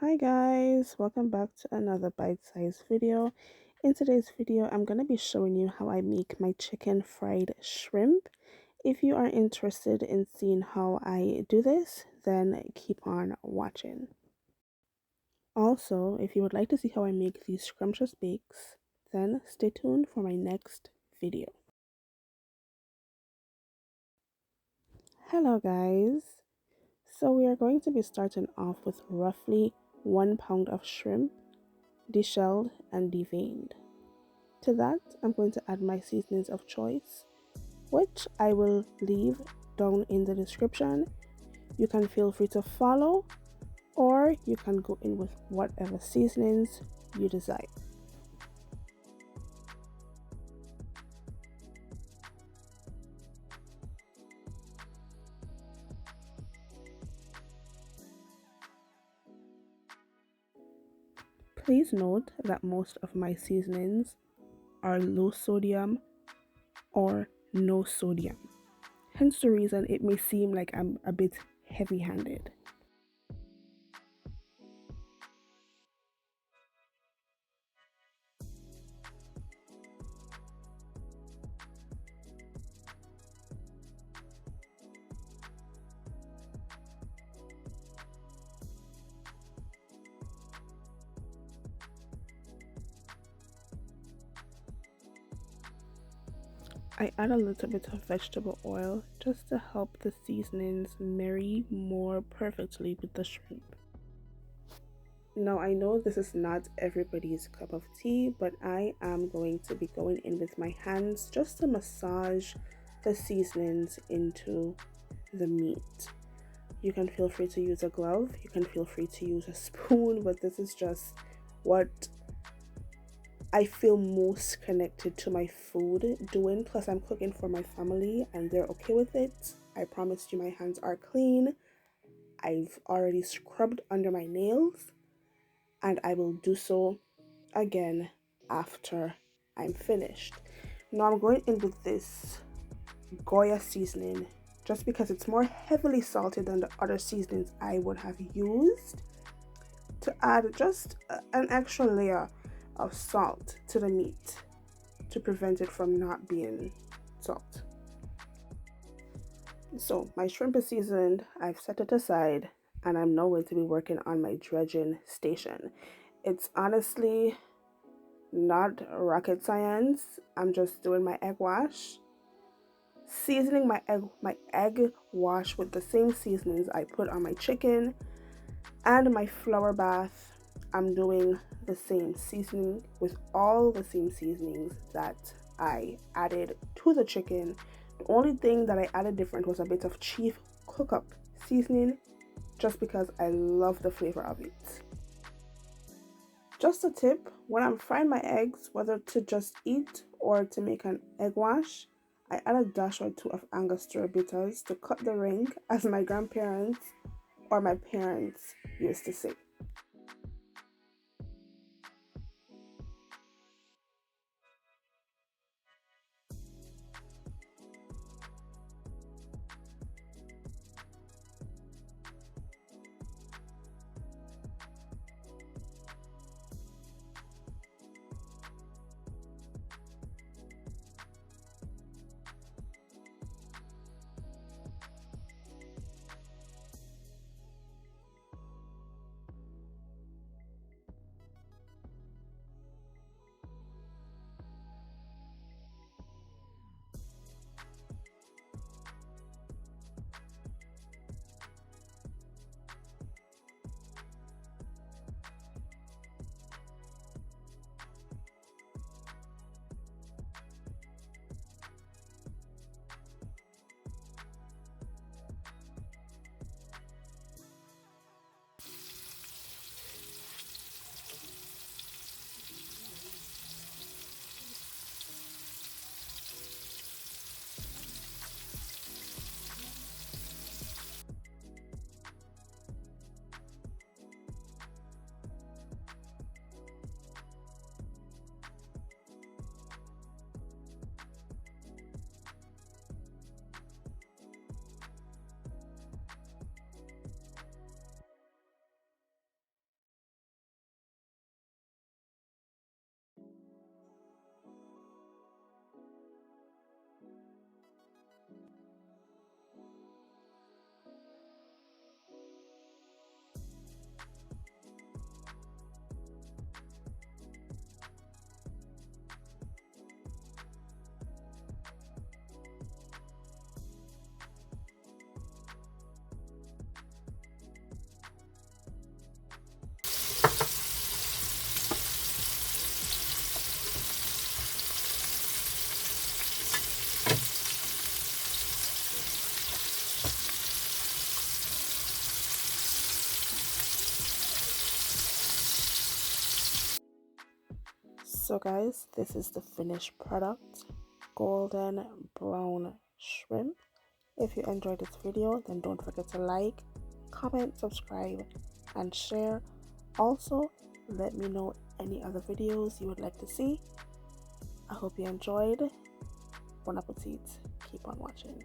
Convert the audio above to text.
Hi guys, welcome back to another bite-sized video. In today's video, I'm going to be showing you how I make my chicken fried shrimp. If you are interested in seeing how I do this, then keep on watching. Also, if you would like to see how I make these scrumptious bakes, then stay tuned for my next video. Hello guys. So we are going to be starting off with roughly 1 pound of shrimp, deshelled and deveined. To that, I'm going to add my seasonings of choice, which I will leave down in the description. You can feel free to follow, or you can go in with whatever seasonings you desire. Please note that most of my seasonings are low sodium or no sodium. Hence the reason it may seem like I'm a bit heavy-handed. I add a little bit of vegetable oil just to help the seasonings marry more perfectly with the shrimp. Now I know this is not everybody's cup of tea, but I am going to be going in with my hands just to massage the seasonings into the meat. You can feel free to use a glove, you can feel free to use a spoon, but this is just what I feel most connected to my food doing. Plus I'm cooking for my family and they're okay with it. I promise you my hands are clean. I've already scrubbed under my nails and I will do so again after I'm finished. Now I'm going in with this Goya seasoning just because it's more heavily salted than the other seasonings I would have used, to add just an extra layer of salt to the meat to prevent it from not being salt. So my shrimp is seasoned, I've set it aside, and I'm now going to be working on my dredging station. It's honestly not rocket science. I'm just doing my egg wash, seasoning my egg wash with the same seasonings I put on my chicken, and my flour bath. I'm doing the same seasoning with all the same seasonings that I added to the chicken. The only thing that I added different was a bit of chief cook-up seasoning, just because I love the flavor of it. Just a tip, when I'm frying my eggs, whether to just eat or to make an egg wash, I add a dash or two of Angostura bitters to cut the ring, as my grandparents or my parents used to say. So guys, this is the finished product, golden brown shrimp. If you enjoyed this video, then don't forget to like, comment, subscribe, and share. Also, let me know any other videos you would like to see. I hope you enjoyed. Bon appetit. Keep on watching.